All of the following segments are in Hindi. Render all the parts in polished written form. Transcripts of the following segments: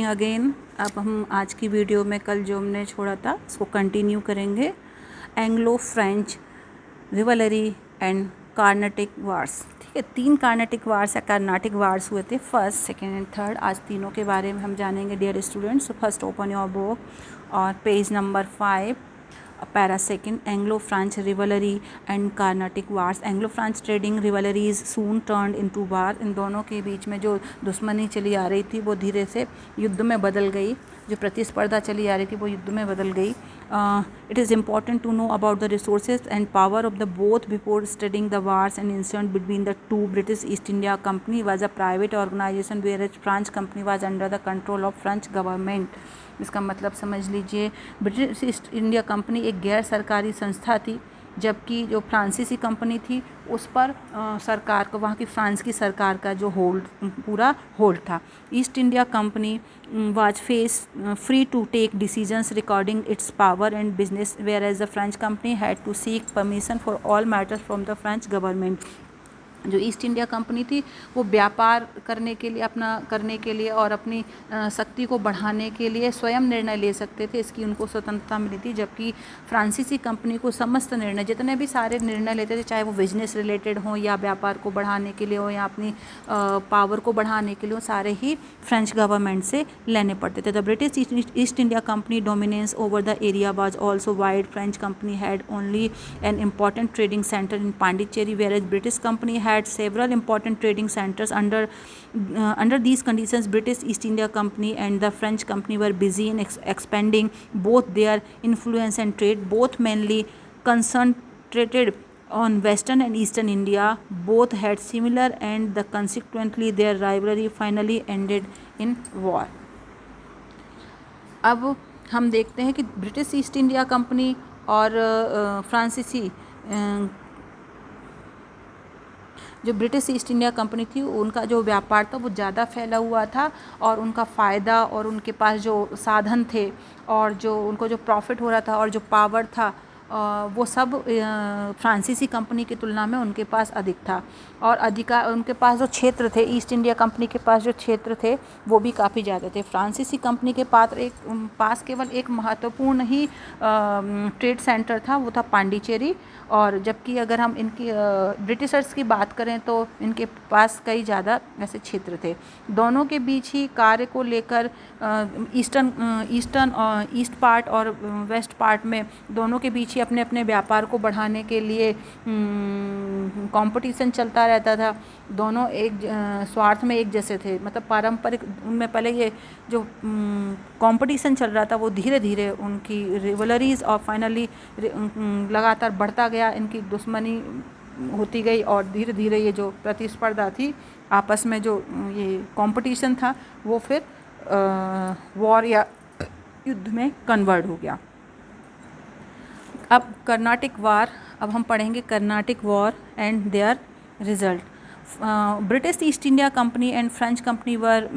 Morning again. अब हम आज की वीडियो में कल जो हमने छोड़ा था उसको कंटिन्यू करेंगे। Anglo French rivalry and Carnatic wars. ठीक है, 3 कार्नेटिक वार्स या कार्नाटिक वार्स हुए थे, फर्स्ट, सेकेंड एंड थर्ड। आज तीनों के बारे में हम जानेंगे dear students. First open your book और page number 5, para second, Anglo French rivalry and Carnatic wars. Anglo French trading rivalries soon turned into war. इन दोनों के बीच में जो दुश्मनी चली आ रही थी वो धीरे से युद्ध में बदल गई। जो प्रतिस्पर्धा चली आ रही थी वो युद्ध में बदल गई। It is important to know about the resources and power of the both before studying the wars and incident between the two. British East India company was a private organisation whereas French company was under the control of French government. इसका मतलब समझ लीजिए, ब्रिटिश ईस्ट इंडिया कंपनी एक गैर सरकारी संस्था थी, जबकि जो फ्रांसीसी कंपनी थी उस पर सरकार को, वहाँ की फ्रांस की सरकार का जो पूरा होल्ड था। East India company was face free to take decisions regarding its power and business, whereas the French company had to seek permission for all matters from the French government. जो ईस्ट इंडिया कंपनी थी वो व्यापार करने के लिए और अपनी शक्ति को बढ़ाने के लिए स्वयं निर्णय ले सकते थे, इसकी उनको स्वतंत्रता मिली थी। जबकि फ्रांसीसी कंपनी को समस्त निर्णय, जितने भी सारे निर्णय लेते थे, चाहे वो बिजनेस रिलेटेड हो या व्यापार को बढ़ाने के लिए हो या अपनी पावर को बढ़ाने के लिए हो, सारे ही फ्रेंच गवर्नमेंट से लेने पड़ते थे। The British East India company dominance over the area was also wide. French company had only an important trading centre in Pondicherry, whereas British company had several important trading centers. Under these conditions, British East India Company and the French company were busy in expanding both their influence and trade. Both mainly concentrated on Western and Eastern India. Both had similar and consequently their rivalry finally ended in war. अब हम देखते हैं कि ब्रिटिश ईस्ट इंडिया कंपनी और फ्रांसीसी जो ब्रिटिश ईस्ट इंडिया कंपनी थी उनका जो व्यापार था वो ज़्यादा फैला हुआ था, और उनका फ़ायदा और उनके पास जो साधन थे और जो उनको जो प्रॉफिट हो रहा था और जो पावर था वो सब फ्रांसीसी कंपनी की तुलना में उनके पास अधिक था। और उनके पास जो क्षेत्र थे, ईस्ट इंडिया कंपनी के पास जो क्षेत्र थे वो भी काफ़ी ज़्यादा थे। फ्रांसीसी कंपनी के पास केवल एक महत्वपूर्ण ही ट्रेड सेंटर था, वो था पांडिचेरी। और जबकि अगर हम इनकी ब्रिटिशर्स की बात करें तो इनके पास कई ज़्यादा ऐसे क्षेत्र थे। दोनों के बीच ही कार्य को लेकर ईस्ट पार्ट और वेस्ट पार्ट में दोनों के बीच ही अपने अपने व्यापार को बढ़ाने के लिए कंपटीशन चलता रहता था। दोनों एक स्वार्थ में एक जैसे थे, मतलब पारंपरिक उनमें पहले ये जो कंपटीशन चल रहा था वो धीरे धीरे उनकी रिवलरीज और फाइनली लगातार बढ़ता गया, इनकी दुश्मनी होती गई और धीरे धीरे ये जो प्रतिस्पर्धा थी आपस में, जो ये कंपटीशन था, वो फिर वॉर या युद्ध में कन्वर्ट हो गया। अब कर्नाटिक वार, अब हम पढ़ेंगे Carnatic war and there result. British East India Company and French company were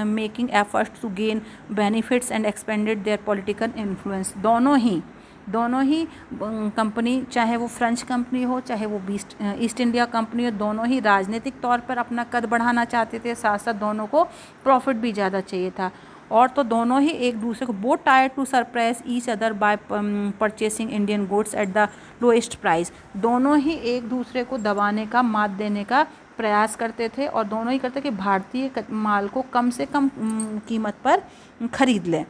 making efforts to gain benefits and expanded their political influence. दोनों ही कंपनी, चाहे वो फ्रेंच कंपनी हो चाहे वो ईस्ट इंडिया कंपनी हो, दोनों ही राजनीतिक तौर पर अपना कद बढ़ाना चाहते थे, साथ साथ दोनों को प्रॉफिट भी ज़्यादा चाहिए था। और तो दोनों ही एक दूसरे को both tier two surprise each other by purchasing Indian goods at the lowest price. दोनों ही एक दूसरे को दबाने का, मात देने का प्रयास करते थे और दोनों ही करते कि भारतीय माल को कम से कम कीमत पर खरीद लें।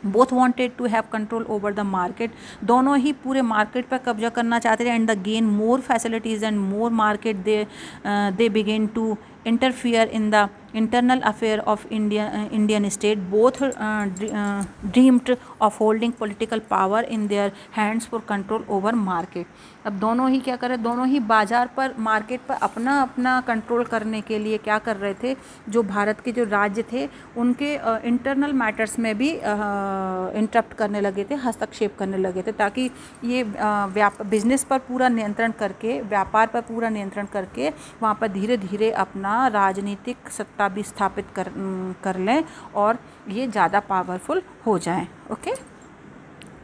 Both wanted to have control over the market. दोनों ही पूरे मार्केट पर कब्जा करना चाहते थे। And the gain more facilities and more market they began to interfere in the internal affair of Indian state. Both dreamed of holding political power in their hands for control over market. अब दोनों ही क्या कर रहे, दोनों ही बाजार पर, मार्केट पर अपना अपना कंट्रोल करने के लिए क्या कर रहे थे, जो भारत के जो राज्य थे उनके इंटरनल मैटर्स में भी इंटरप्ट करने लगे थे, हस्तक्षेप करने लगे थे, ताकि ये बिजनेस पर पूरा नियंत्रण करके, व्यापार पर पूरा नियंत्रण करके वहाँ पर धीरे धीरे अपना राजनीतिक सत्ता भी स्थापित कर लें और ये ज़्यादा पावरफुल हो जाएं। Okay,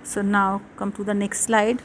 so now come to the next slide.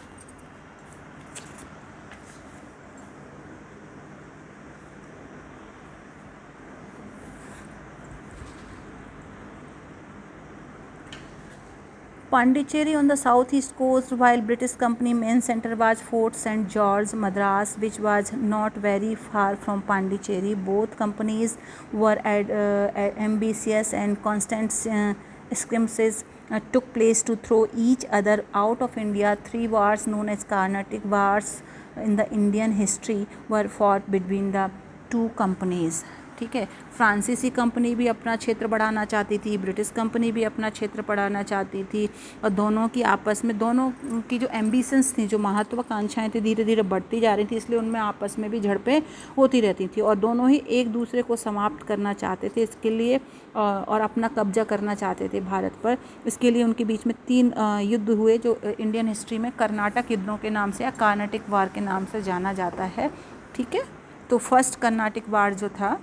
Pondicherry on the southeast coast, while British Company main center was Fort St. George, Madras, which was not very far from Pondicherry. Both companies were ambitious, and constant skirmishes took place to throw each other out of India. Three wars known as Carnatic Wars in the Indian history were fought between the two companies. ठीक है, फ्रांसीसी कंपनी भी अपना क्षेत्र बढ़ाना चाहती थी, ब्रिटिश कंपनी भी अपना क्षेत्र बढ़ाना चाहती थी, और दोनों की आपस में, दोनों की जो एम्बिशंस थी, जो महत्वाकांक्षाएं थी, धीरे धीरे बढ़ती जा रही थी, इसलिए उनमें आपस में भी झड़पें होती रहती थी, और दोनों ही एक दूसरे को समाप्त करना चाहते थे इसके लिए, और अपना कब्जा करना चाहते थे भारत पर। इसके लिए उनके बीच में 3 युद्ध हुए, जो इंडियन हिस्ट्री में कर्नाटक युद्धों के नाम से या कार्नाटिक वार के नाम से जाना जाता है। ठीक है, तो फर्स्ट कर्नाटिक वार जो था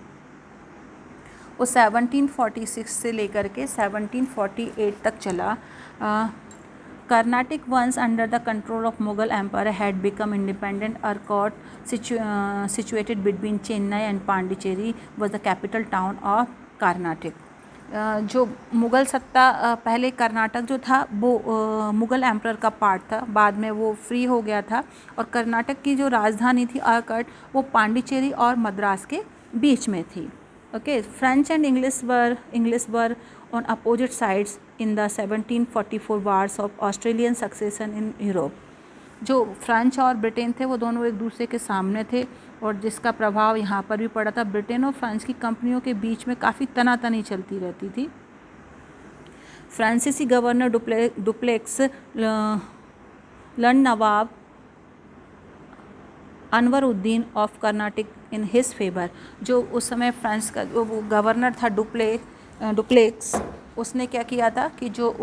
वो 1746 से लेकर के 1748 तक चला। Carnatic once under the control of Mughal empire had become independent. Arcot situated between Chennai and Pondicherry was the capital town of Karnataka. जो मुग़ल सत्ता, पहले कर्नाटक जो था वो मुग़ल एम्परर का पार्ट था, बाद में वो फ्री हो गया था, और कर्नाटक की जो राजधानी थी अर्कट, वो पांडिचेरी और मद्रास के बीच में थी। Okay, French and English were on opposite sides in the 1744 wars of Australian succession in Europe. जो फ्रेंच और ब्रिटेन थे वो दोनों एक दूसरे के सामने थे, और जिसका प्रभाव यहाँ पर भी पड़ा था। ब्रिटेन और फ्रांस की कंपनियों के बीच में काफ़ी तनातनी चलती रहती थी। फ्रांसीसी governor duplex learn Nawab Anwaruddin of Karnataka in his favour. जो उस समय फ्रांस का जो गवर्नर था डुप्लेक्स, उसने क्या किया था कि जो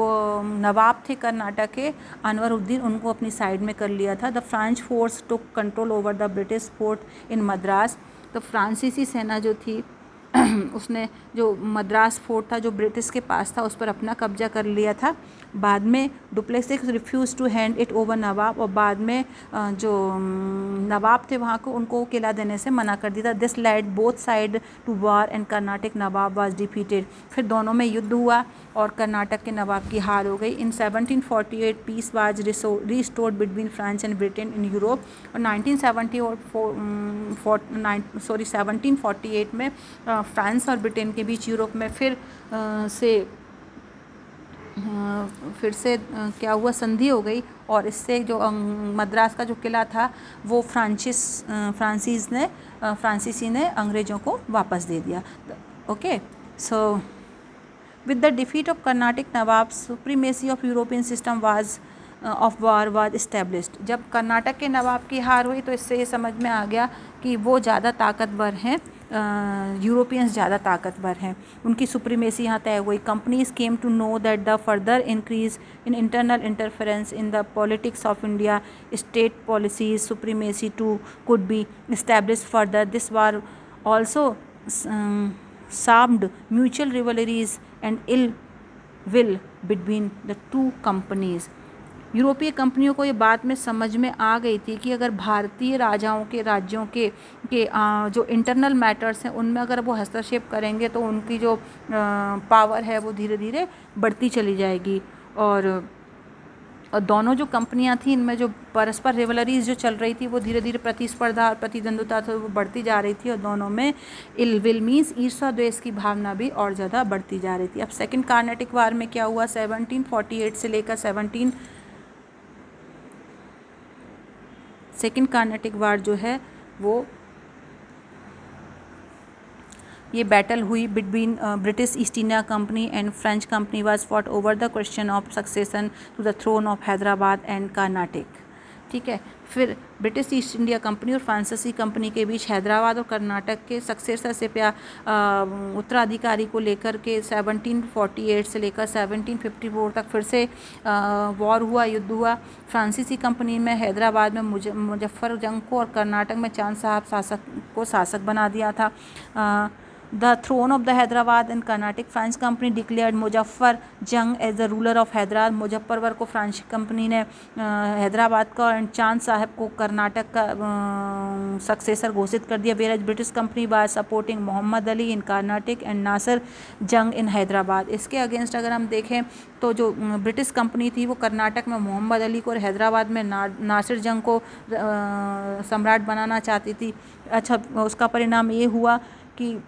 नवाब थे कर्नाटक के अनवरुद्दीन, उनको अपनी साइड में कर लिया था। The French force took control over the British fort in Madras. तो फ्रांसीसी सेना जो थी उसने जो मद्रास फोर्ट था जो ब्रिटिश के पास था, उस पर अपना कब्जा कर लिया था। बाद में Dupleix refuse to hand it over Nawab, और बाद में जो नवाब थे वहाँ को उनको किला देने से मना कर दिया था। This led both side to war and Karnataka nawab was defeated. फिर दोनों में युद्ध हुआ और कर्नाटक के नवाब की हार हो गई। इन 1748 piece was restored between France and Britain in Europe. और 1748 में फ्रांस और ब्रिटेन के बीच यूरोप में फिर से क्या हुआ, संधि हो गई, और इससे जो मद्रास का जो किला था वो फ्रांसीसी ने अंग्रेज़ों को वापस दे दिया। Okay, so with the defeat of Carnatic Nawab, supremacy of European system of war was established. जब कर्नाटक के नवाब की हार हुई तो इससे ये समझ में आ गया कि वो ज़्यादा ताकतवर हैं, यूरोपियंस ज़्यादा ताकतवर हैं, उनकी सुप्रीमेसी यहाँ तय हुई। Companies came to know that the further increase in internal interference in the politics of India, state policies supremacy to could be establish further. This war also sharpened mutual rivalries and ill will between the two companies. यूरोपीय कंपनियों को ये बात में समझ में आ गई थी कि अगर भारतीय राजाओं के राज्यों के जो इंटरनल मैटर्स हैं उनमें अगर वो हस्तक्षेप करेंगे तो उनकी जो पावर है वो धीरे धीरे बढ़ती चली जाएगी। और दोनों जो कंपनियां थी इनमें जो परस्पर रिवलरीज जो चल रही थी वो धीरे धीरे प्रतिस्पर्धा और प्रतिद्वंद्विता तो वो बढ़ती जा रही थी, और दोनों में इल विल मीन्स ईर्ष्या द्वेष की भावना भी और ज़्यादा बढ़ती जा रही थी। अब सेकंड कार्नेटिक वार में क्या हुआ, 1748 से लेकर सेकंड कार्नेटिक वार जो है वो ये बैटल हुई between British East India company and French company was fought over the question of succession to the throne of Hyderabad and Karnataka. ठीक है, फिर ब्रिटिश ईस्ट इंडिया कंपनी और फ्रांसीसी कंपनी के बीच हैदराबाद और कर्नाटक के सक्सेसरशिप या उत्तराधिकारी को लेकर के 1748 से लेकर 1754 तक फिर से वॉर हुआ, युद्ध हुआ। फ्रांसीसी कंपनी में हैदराबाद में मुजफ्फर जंग को और कर्नाटक में चांद साहब को शासक बना दिया था। The throne of the Hyderabad and Carnatic French company declared Muzaffar Jung as the ruler of Hyderabad. मुजफ्फरवर को फ्रांस कंपनी ने हैदराबाद का और चांद साहब को कर्नाटक का सक्सेसर घोषित कर दिया. Whereas British company by supporting Mohammed Ali in Karnataka and Nasir जंग इन हैदराबाद. इसके अगेंस्ट अगर हम देखें तो जो ब्रिटिश कंपनी थी वो कर्नाटक में मोहम्मद अली को और हैदराबाद में नासिर जंग को सम्राट बनाना चाहती थी. अच्छा, उसका परिणाम ये हुआ कि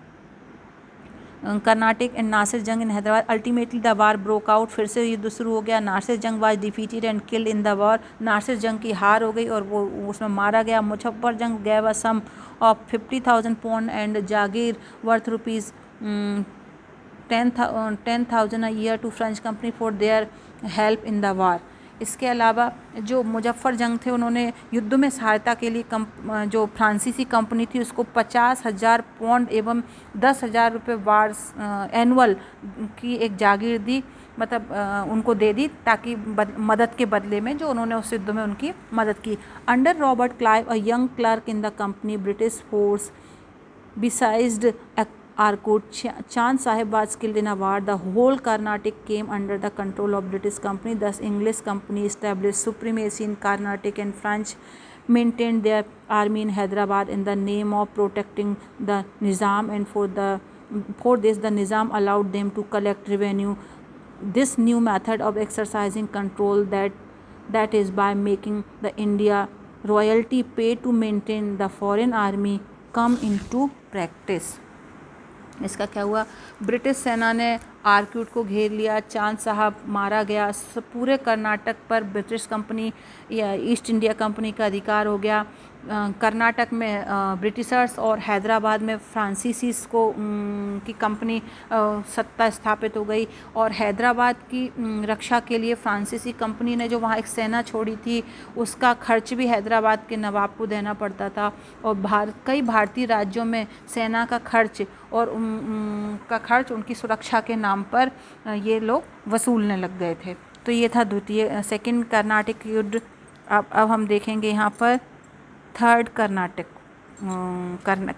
कर्नाटक एंड नासिर जंग in Hyderabad. Ultimately the war broke out. फिर से युद्ध शुरू हो गया. Nasir Jang was defeated and killed in the war. Nasir Jang की हार हो गई और वो उसमें मारा गया. Muzaffar Jung gave a sum of 50,000 pound and jagir worth rupees 10,000 a year to French company for their help in the war. इसके अलावा जो मुजफ्फर जंग थे उन्होंने युद्ध में सहायता के लिए जो फ्रांसीसी कंपनी थी उसको 50,000 पाउंड एवं 10,000 रुपये वार्स एनुअल की एक जागीर दी, मतलब उनको दे दी ताकि मदद के बदले में जो उन्होंने उस युद्ध में उनकी मदद की. Under Robert Clive a young clerk in the company British force besides Arcot, Chand Sahib was killed in a war. The whole Carnatic came under the control of British company. Thus, English company established supremacy in Carnatic and French maintained their army in Hyderabad in the name of protecting the Nizam, and for this the Nizam allowed them to collect revenue. This new method of exercising control that is by making the India royalty pay to maintain the foreign army come into practice. इसका क्या हुआ, ब्रिटिश सेना ने आर्क्यूट को घेर लिया. चांद साहब मारा गया. पूरे कर्नाटक पर ब्रिटिश कंपनी या ईस्ट इंडिया कंपनी का अधिकार हो गया. कर्नाटक में ब्रिटिशर्स और हैदराबाद में फ्रांसीसीस को की कंपनी सत्ता स्थापित हो गई. और हैदराबाद की रक्षा के लिए फ्रांसीसी कंपनी ने जो वहाँ एक सेना छोड़ी थी उसका खर्च भी हैदराबाद के नवाब को देना पड़ता था. और कई भारतीय राज्यों में सेना का खर्च और उनकी सुरक्षा के नाम पर ये लोग वसूलने लग गए थे. तो ये था सेकंड कर्नाटक युद्ध. अब हम देखेंगे यहाँ पर थर्ड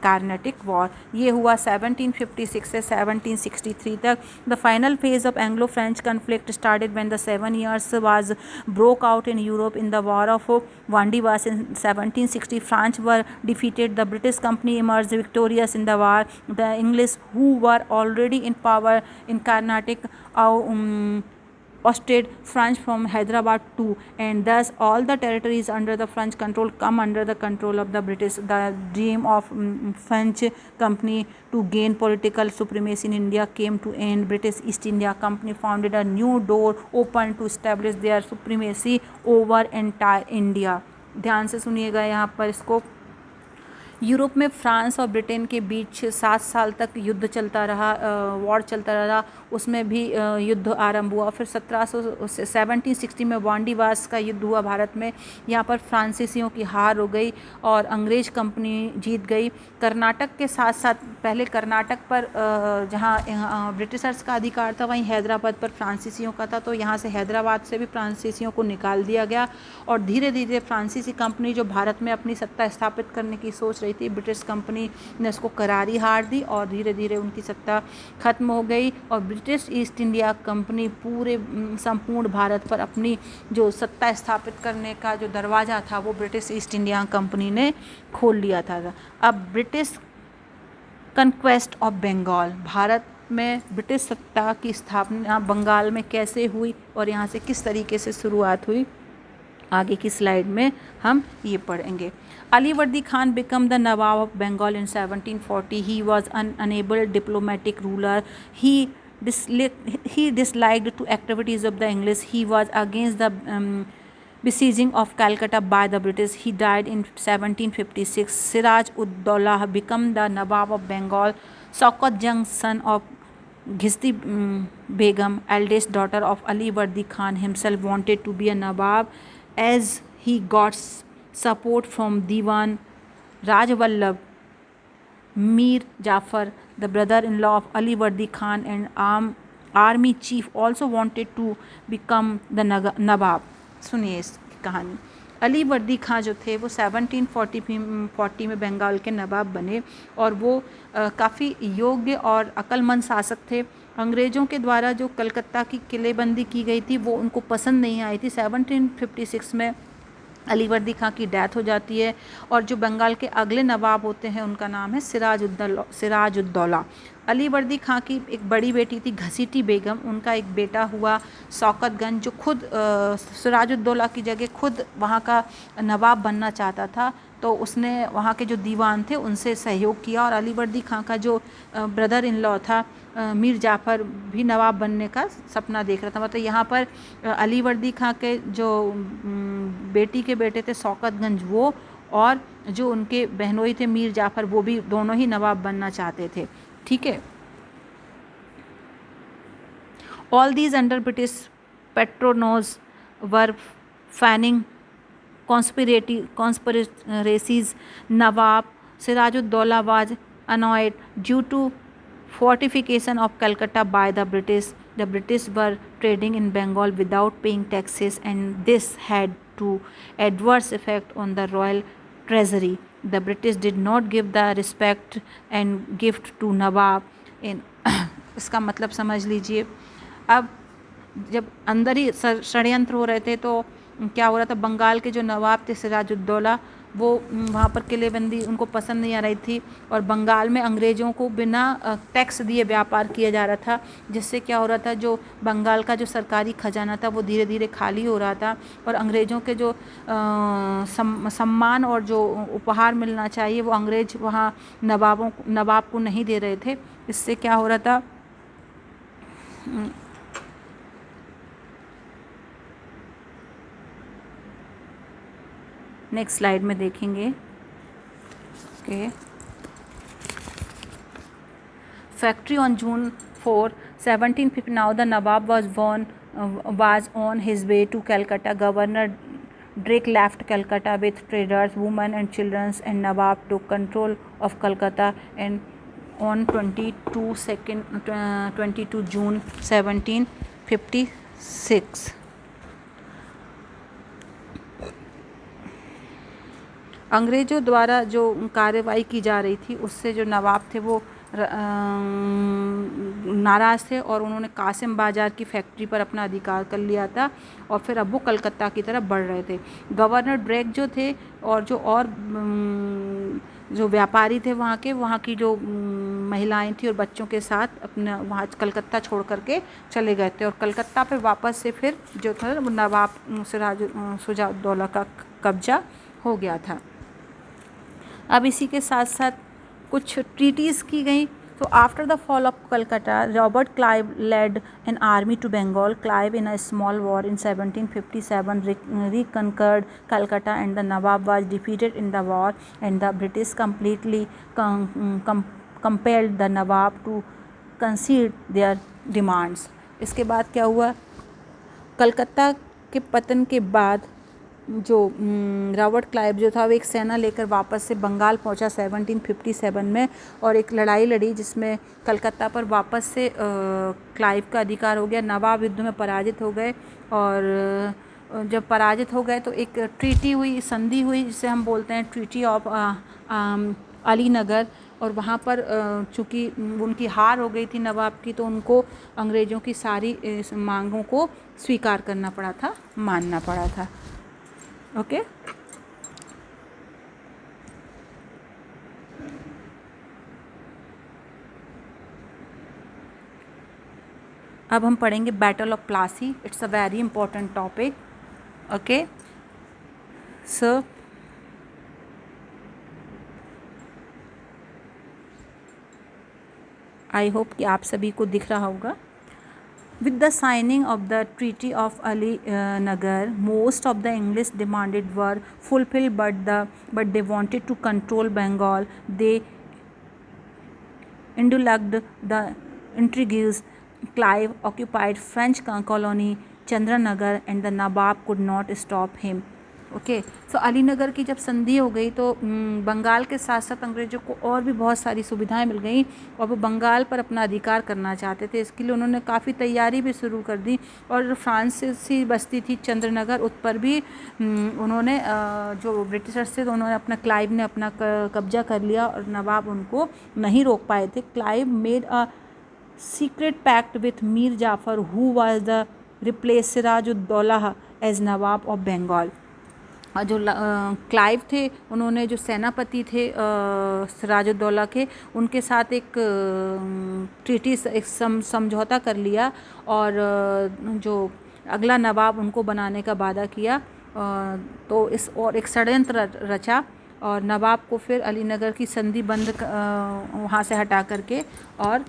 कार्नाटिक वॉर. ये हुआ 1756 से 1763 तक. The final phase of Anglo French conflict started when the 7 years was broke out in Europe in the war of Wandiwash in 1760. French were defeated. The British company emerge victorious in the war. The English who were already in power in Carnatic ousted French from Hyderabad too, and thus all the territories under the French control come under the control of the British. The dream of French company to gain political supremacy in India came to end. British East India Company founded a new door open to establish their supremacy over entire India. ध्यान से सुनिएगा यहाँ पर इसको. यूरोप में फ्रांस और ब्रिटेन के बीच 7 साल तक युद्ध चलता रहा, वॉर चलता रहा. उसमें भी युद्ध आरंभ हुआ. फिर 1760 में वांडीवास का युद्ध हुआ भारत में. यहाँ पर फ्रांसीसियों की हार हो गई और अंग्रेज कंपनी जीत गई. कर्नाटक के साथ साथ पहले कर्नाटक पर जहाँ ब्रिटिशर्स का अधिकार था वहीं हैदराबाद पर फ्रांसीसियों का था. तो यहाँ से हैदराबाद से भी फ्रांसीसियों को निकाल दिया गया और धीरे धीरे फ्रांसीसी कंपनी जो भारत में अपनी सत्ता स्थापित करने की सोच रही थी, ब्रिटिश कंपनी ने उसको करारी हार दी और धीरे धीरे उनकी सत्ता खत्म हो गई. और ब्रिटिश ईस्ट इंडिया कंपनी पूरे संपूर्ण भारत पर अपनी जो सत्ता स्थापित करने का जो दरवाज़ा था वो ब्रिटिश ईस्ट इंडिया कंपनी ने खोल लिया था. अब British conquest of Bengal. Bharat में ब्रिटिश सत्ता की स्थापना बंगाल में कैसे हुई और यहाँ से किस तरीके से शुरुआत हुई, आगे की स्लाइड में हम ये पढ़ेंगे. Alivardi Khan became the Nawab of Bengal in 1740. He was an unable diplomatic ruler. He disliked to activities of the English. He was against the besieging of Calcutta by the British. He died in 1756. Siraj-ud-Daulah became the Nawab of Bengal. Shaukat Jung, son of Ghizdi Begum, eldest daughter of Alivardi Khan himself, wanted to be a Nawab as he got support from Diwan Rajvallabh. Mir Jafar, the brother-in-law of Alivardi Khan and army chief, also wanted to become the Nawab. सुनिए इस कहानी. अली वर्दी खां जो थे वो 1740 में बंगाल के नवाब बने और वो काफ़ी योग्य और अक्लमंद शासक थे। अंग्रेज़ों के द्वारा जो कलकत्ता की किलेबंदी की गई थी वो उनको पसंद नहीं आई थी। 1756 में अली वर्दी खां की डेथ हो जाती है और जो बंगाल के अगले नवाब होते हैं उनका नाम है सिराजुद्दौला। अली वर्दी खां की एक बड़ी बेटी थी घसीटी बेगम, उनका एक बेटा हुआ शौकतगंज जो खुद सिराजुद्दौला की जगह खुद वहाँ का नवाब बनना चाहता था। तो उसने वहाँ के जो दीवान थे उनसे सहयोग किया और अली वर्दी खां का जो ब्रदर इन लॉ था मीर जाफ़र भी नवाब बनने का सपना देख रहा था। मतलब यहाँ पर अली वर्दी खां के जो बेटी के बेटे थे शौकतगंज वो और जो उनके बहनोई थे मीर जाफ़र वो भी दोनों ही नवाब बनना चाहते थे। ठीक है। All these under British patronage were fanning conspiracies. Nawab Sirajuddaulah was annoyed due to fortification of Calcutta by the British. The British were trading in Bengal without paying taxes, and this had to adverse effect on the royal treasury. The British did not give the respect and gift to Nawab in इसका मतलब समझ लीजिए। अब जब अंदर ही षड्यंत्र हो रहे थे तो क्या हो रहा था, बंगाल के जो नवाब थे सिराजुद्दौला वो वहाँ पर किलेबंदी उनको पसंद नहीं आ रही थी और बंगाल में अंग्रेज़ों को बिना टैक्स दिए व्यापार किया जा रहा था, जिससे क्या हो रहा था जो बंगाल का जो सरकारी खजाना था वो धीरे धीरे खाली हो रहा था और अंग्रेज़ों के जो सम्मान और जो उपहार मिलना चाहिए वो अंग्रेज़ वहाँ नवाब को नहीं दे रहे थे। इससे क्या हो रहा था, नेक्स्ट स्लाइड में देखेंगे। Okay, factory on June 4, 1750. Now the Nawab was on his way to Calcutta. Governor Drake left Calcutta with traders, women and children, and Nawab took control of Calcutta and on 22 June 1756. अंग्रेज़ों द्वारा जो कार्रवाई की जा रही थी उससे जो नवाब थे वो नाराज़ थे और उन्होंने कासिम बाज़ार की फैक्ट्री पर अपना अधिकार कर लिया था और फिर अब वो कलकत्ता की तरफ बढ़ रहे थे। गवर्नर ड्रेक जो थे और जो व्यापारी थे वहाँ की जो महिलाएं थी और बच्चों के साथ अपना वहाँ कलकत्ता छोड़ करके चले गए थे और कलकत्ता पे वापस से फिर जो था वो नवाब सिराजुद्दौला का कब्जा हो गया था। अब इसी के साथ साथ कुछ ट्रीटीज़ की गई। तो after the fall of Calcutta, Robert Clive led an army to Bengal. Clive in a small war in 1757 reconquered Calcutta and the Nawab was defeated in the war and the British completely compelled the Nawab to concede their demands. इसके बाद क्या हुआ, कलकत्ता के पतन के बाद जो रॉबर्ट क्लाइव जो था वो एक सेना लेकर वापस से बंगाल पहुंचा 1757 में और एक लड़ाई लड़ी जिसमें कलकत्ता पर वापस से क्लाइव का अधिकार हो गया। नवाब युद्ध में पराजित हो गए और जब पराजित हो गए तो एक ट्रीटी हुई, संधि हुई जिसे हम बोलते हैं ट्रीटी ऑफ अलीनगर और वहाँ पर चूँकि उनकी हार हो गई थी नवाब की तो उनको अंग्रेज़ों की सारी मांगों को स्वीकार करना पड़ा था, मानना पड़ा था। ओके अब हम पढ़ेंगे battle of Plassey. It's a very important topic. Okay so I hope कि आप सभी को दिख रहा होगा. With the signing of the Treaty of Ali-Nagar, most of the English demanded were fulfilled, but they wanted to control Bengal. They indulged the intrigues. Clive occupied French colony Chandranagar, and the Nawab could not stop him. Okay. So Alinagar की जब संधि हो गई तो बंगाल के साथ साथ अंग्रेज़ों को और भी बहुत सारी सुविधाएं मिल गई और वो बंगाल पर अपना अधिकार करना चाहते थे। इसके लिए उन्होंने काफ़ी तैयारी भी शुरू कर दी और फ्रांसीसी बस्ती थी चंद्रनगर, उस पर भी उन्होंने जो ब्रिटिशर्स थे तो उन्होंने अपना क्लाइव ने अपना कब्जा कर लिया और नवाब उनको नहीं रोक पाए थे। Clive made a secret pact with Mir Jafar who was the replace Sirajuddaulah as nawab of Bengal. जो क्लाइव थे उन्होंने जो सेनापति थे सिराजुद्दौला के, उनके साथ एक ट्रीटी एक समझौता कर लिया और जो अगला नवाब उनको बनाने का वादा किया। तो इस और एक षड्यंत्र रचा और नवाब को फिर अलीनगर की संधि बंद वहाँ से हटा करके और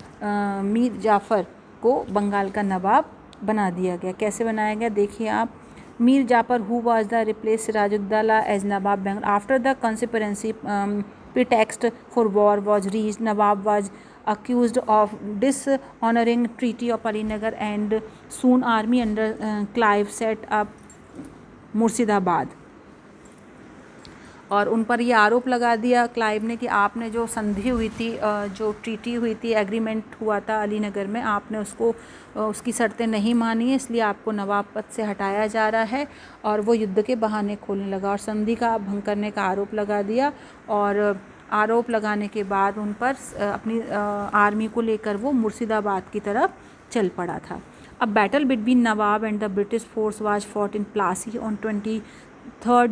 मीर जाफ़र को बंगाल का नवाब बना दिया गया। कैसे बनाया गया देखिए आप। Mir Jafar, who was the replaced Sirajuddaulah as Nawab Bengal. After the conspiracy pretext for war was reached, Nawab was accused of dishonoring Treaty of Alinagar and soon army under Clive set up Murshidabad और उन पर ये आरोप लगा दिया क्लाइव ने कि आपने जो संधि हुई थी, जो ट्रीटी हुई थी, एग्रीमेंट हुआ था अलीनगर में, आपने उसकी शर्तें नहीं मानी है, इसलिए आपको नवाब पद से हटाया जा रहा है। और वो युद्ध के बहाने खोलने लगा और संधि का भंग करने का आरोप लगा दिया और आरोप लगाने के बाद उन पर अपनी आर्मी को लेकर वो मुर्शिदाबाद की तरफ चल पड़ा था। अब battle between Nawab and the British force was fought in Plassey on 23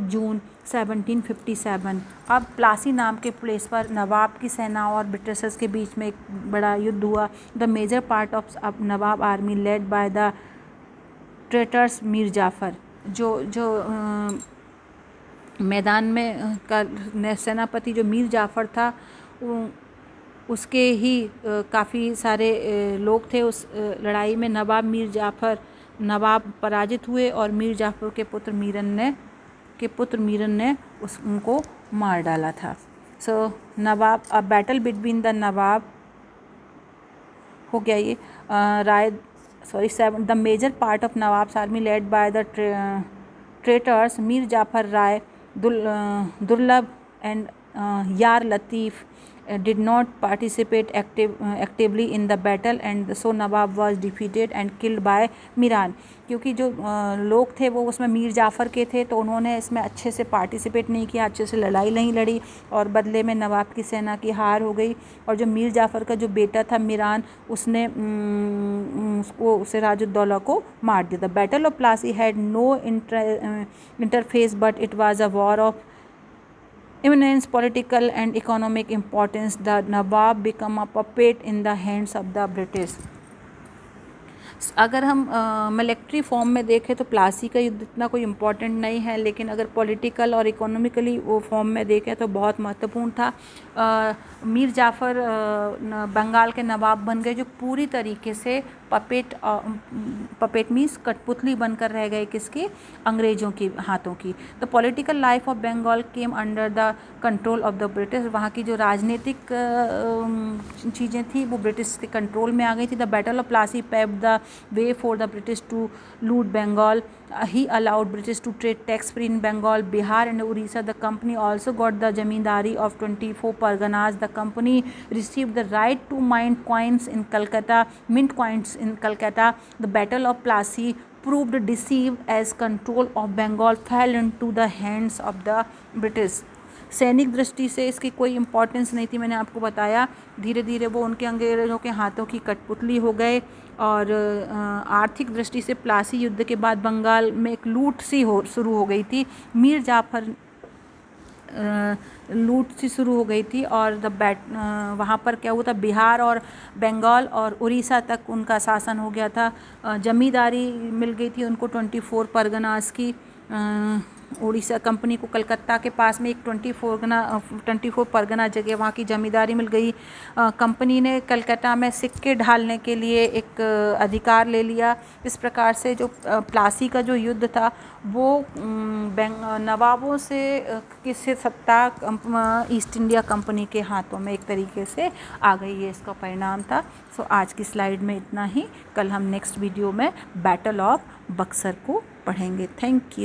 जून 1757। अब प्लासी नाम के प्लेस पर नवाब की सेना और ब्रिटिशर्स के बीच में एक बड़ा युद्ध हुआ। The major part of nawab army led by the traitors Mir Jafar, जो मैदान में का सेनापति जो मीर जाफ़र था, उसके ही काफ़ी सारे लोग थे। उस लड़ाई में नवाब पराजित हुए और मीर जाफ़र के पुत्र मीरन ने उनको मार डाला था। So Nawab, a battle between the Nawab हो गया ये the major part of Nawab's army led by the traitors Mir Jafar Rai Durlabh and यार लतीफ़ did not participate actively in the battle and so Nawab was defeated and killed by Miran. क्योंकि जो लोग थे वो उसमें मीर जाफ़र के थे तो उन्होंने इसमें अच्छे से पार्टिसिपेट नहीं किया, अच्छे से लड़ाई नहीं लड़ी और बदले में नवाब की सेना की हार हो गई। और जो मीर जाफ़र का जो बेटा था मीरान, उसने उसको सिराजुद्दौला को मार दिया था। Battle of Plassey had no interface but it was a war of immense political and economic importance. The Nawab became a puppet in the hands of the British. अगर हम मिलिट्री फॉर्म में देखें तो प्लासी का युद्ध इतना कोई इम्पोर्टेंट नहीं है, लेकिन अगर पॉलिटिकल और इकोनॉमिकली वो फॉर्म में देखें तो बहुत महत्वपूर्ण था। मीर जाफ़र बंगाल के नवाब बन गए, जो पूरी तरीके से पपेट मीन्स कठपुतली बनकर रह गए किसकी, अंग्रेज़ों की हाथों की। The political life of Bengal came under the control of the British. वहाँ की जो राजनीतिक चीज़ें थी वो ब्रिटिश के कंट्रोल में आ गई थी। The battle of Plassey paved the way for the British to loot Bengal. He allowed British to trade tax free in Bengal, Bihar and Orissa. The company also got the zamindari of 24 parganas. The company received the right to mint coins in Calcutta. The battle of Plassey proved decisive as control of Bengal fell into the hands of the British. सैनिक दृष्टि से इसकी कोई इम्पोर्टेंस नहीं थी, मैंने आपको बताया। धीरे धीरे वो उनके अंग्रेज़ों के हाथों की कठपुतली हो गए। और आर्थिक दृष्टि से प्लासी युद्ध के बाद बंगाल में एक लूट सी शुरू हो गई थी। मीर जाफ़र लूट सी शुरू हो गई थी और वहाँ पर क्या हुआ था, बिहार और बंगाल और उड़ीसा तक उनका शासन हो गया था। जमींदारी मिल गई थी उनको 24 परगनास की। उड़ीसा कंपनी को कलकत्ता के पास में एक 24 परगना जगह वहाँ की जमींदारी मिल गई। कंपनी ने कलकत्ता में सिक्के ढालने के लिए एक अधिकार ले लिया। इस प्रकार से जो प्लासी का जो युद्ध था वो नवाबों से किसी सत्ता ईस्ट इंडिया कंपनी के हाथों में एक तरीके से आ गई, ये इसका परिणाम था। सो आज की स्लाइड में इतना ही। कल हम नेक्स्ट वीडियो में बैटल ऑफ बक्सर को पढ़ेंगे। Thank you.